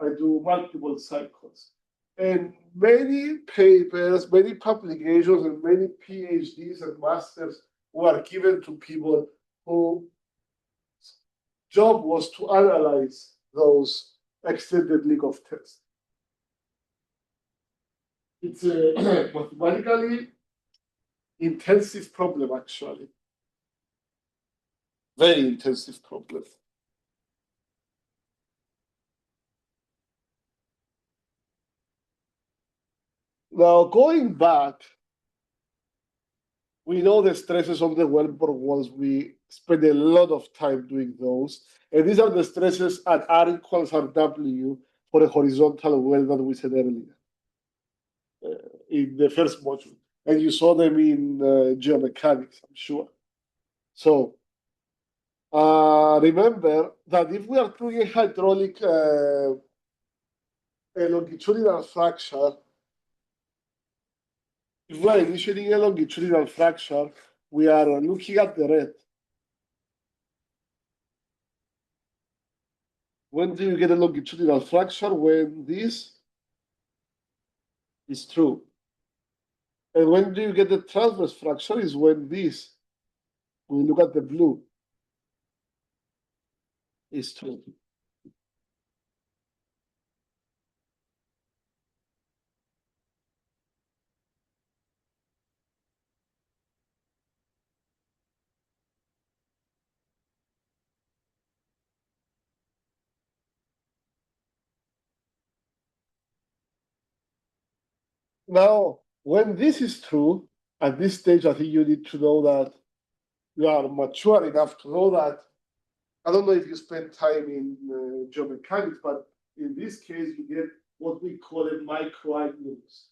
S1: I do multiple cycles. And many papers, many publications, and many PhDs and masters were given to people whose job was to analyze those extended league of tests. It's a mathematically intensive problem, actually. Very intensive problem. Now, going back, we know the stresses of the Wellbore walls. We spend a lot of time doing those. And these are the stresses at R equals RW for a horizontal well that we said earlier in the first module. And you saw them in geomechanics, I'm sure. So remember that if we are doing a hydraulic a longitudinal fracture, if we are initiating a longitudinal fracture, we are looking at the red. When do you get a longitudinal fracture? When this is true. And when do you get the transverse fracture? Is when this, we look at the blue, is true. Now, when this is true, at this stage, I think you need to know that you are mature enough to know that. I don't know if you spend time in geomechanics, but in this case, you get what we call a microangulus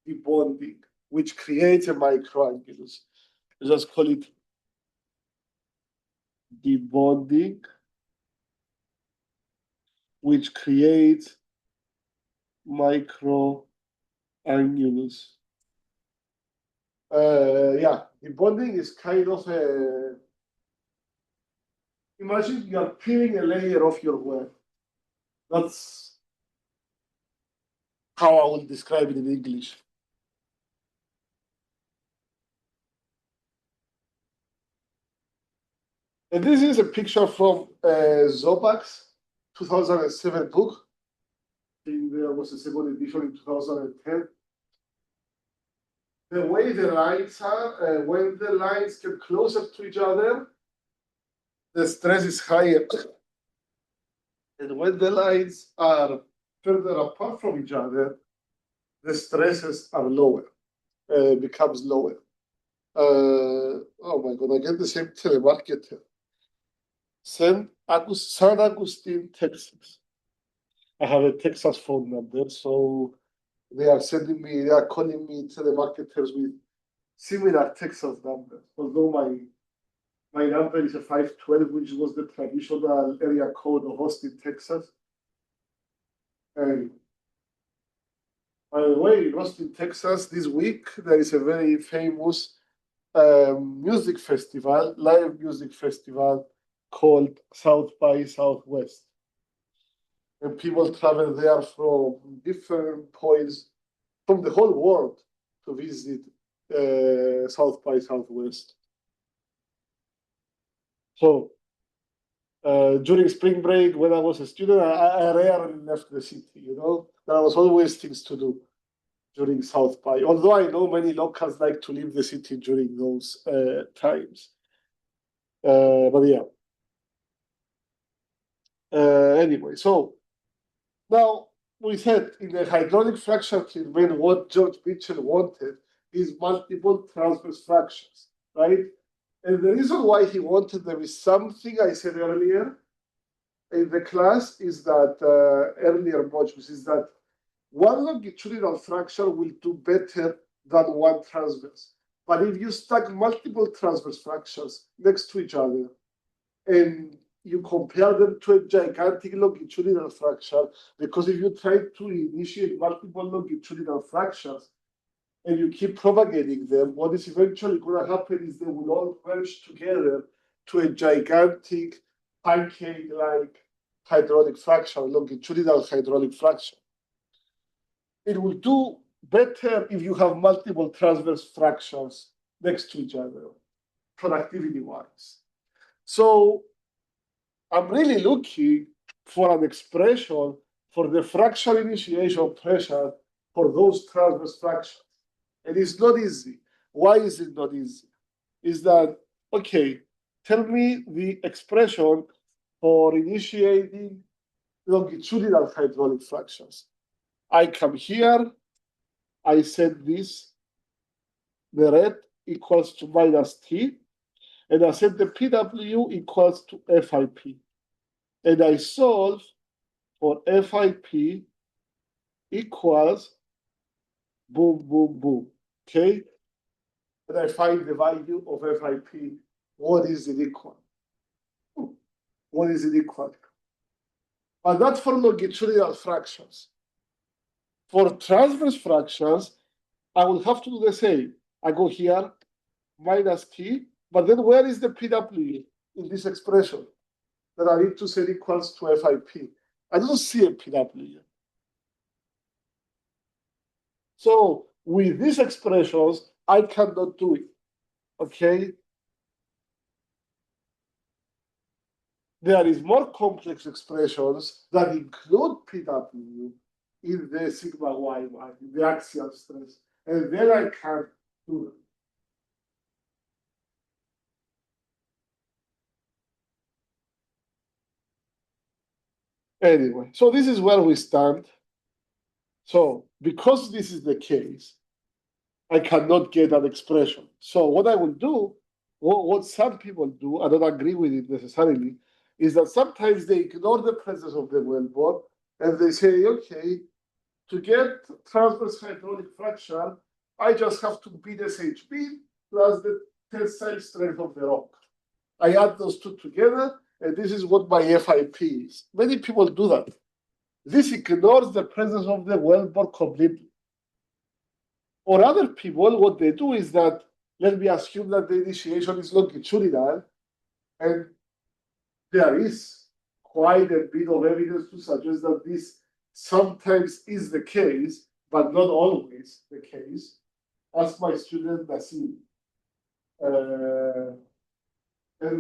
S1: debonding, which creates a microangulus. Just call it debonding, which creates microangulus. Yeah, debonding is kind of a, imagine you are peeling a layer off your web. That's how I will describe it in English. And this is a picture from Zobak's 2007 book. I think there was a second edition in 2010. The way the lines are, when the lines get closer to each other, the stress is higher. And when the lines are further apart from each other, the stresses are lower, becomes lower. Oh my God, I get the same telemarketer. San Agustin, Texas. I have a Texas phone number, so they are calling me telemarketers with similar Texas numbers. Although my number is a 512, which was the traditional area code of Austin, Texas. And by the way, in Austin, Texas, this week, there is a very famous music festival, live music festival called South by Southwest. And people travel there from different points from the whole world to visit South by Southwest. So during spring break, when I was a student, I rarely left the city, you know. There was always things to do during South by, although I know many locals like to leave the city during those times. But yeah. Anyway, so now we said in the hydraulic fracture treatment, what George Mitchell wanted is multiple transverse fractures, right? And the reason why he wanted them is something I said earlier in the class is that earlier modules is that one longitudinal fracture will do better than one transverse. But if you stack multiple transverse fractures next to each other and you compare them to a gigantic longitudinal fracture, because if you try to initiate multiple longitudinal fractures and you keep propagating them, what is eventually going to happen is they will all merge together to a gigantic pancake-like hydraulic fracture, longitudinal hydraulic fracture. It will do better if you have multiple transverse fractures next to each other, productivity-wise. So I'm really looking for an expression for the fracture initiation pressure for those transverse fractures. And it's not easy. Why is it not easy? Is that, okay, tell me the expression for initiating longitudinal hydraulic fractures. I come here, I set this, the red equals to minus T, and I set the PW equals to FIP. And I solve for FIP equals boom, boom, boom, okay? And I find the value of FIP. What is it equal? What is it equal? But that's for longitudinal fractions. For transverse fractions, I will have to do the same. I go here, minus T, but then where is the PW in this expression that I need to set equals to FIP? I don't see a PW. So with these expressions, I cannot do it, okay? There is more complex expressions that include PW in the sigma y, in the axial stress, and then I can do it. Anyway, so this is where we stand. So because this is the case, I cannot get an expression. So what I will do, what some people do, I don't agree with it necessarily, is that sometimes they ignore the presence of the wellbore and they say, okay, to get transverse hydraulic fracture, I just have to beat SHB plus the tensile strength of the rock. I add those two together, and this is what my FIP is. Many people do that. This ignores the presence of the wellbore completely. Or other people, what they do is that, let me assume that the initiation is longitudinal, and there is quite a bit of evidence to suggest that this sometimes is the case, but not always the case. Ask my student Nassim. And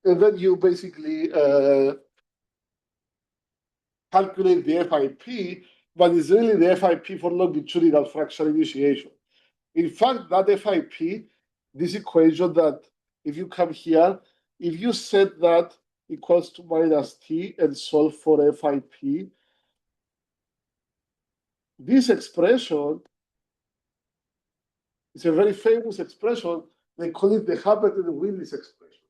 S1: then you basically calculate the FIP, but it's really the FIP for longitudinal fracture initiation. In fact, that FIP, this equation that if you come here, if you set that equals to minus T and solve for FIP, this expression is a very famous expression. They call it the Hubbard and Willis expression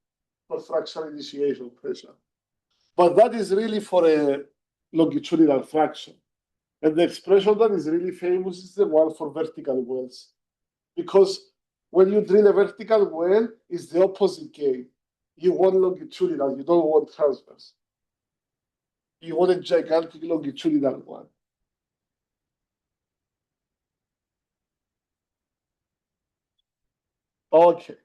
S1: for fracture initiation pressure. But that is really for a longitudinal fraction. And the expression that is really famous is the one for vertical wells. Because when you drill a vertical well, it's the opposite game. You want longitudinal, you don't want transverse. You want a gigantic longitudinal one. Okay.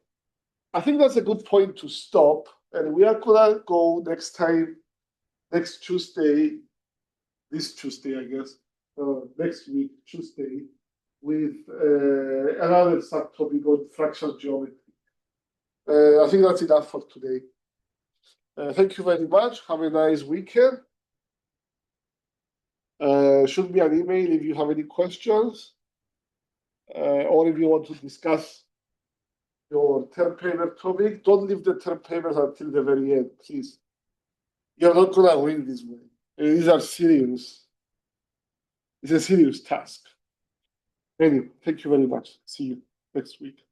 S1: I think that's a good point to stop. And we are gonna go next Tuesday, this Tuesday, I guess, next week, Tuesday, with another subtopic on fractional geometry. I think that's enough for today. Thank you very much. Have a nice weekend. Shoot me an email if you have any questions, or if you want to discuss your term paper topic. Don't leave the term papers until the very end, please. You're not gonna win this way. These are serious. It's a serious task. Anyway, thank you very much. See you next week.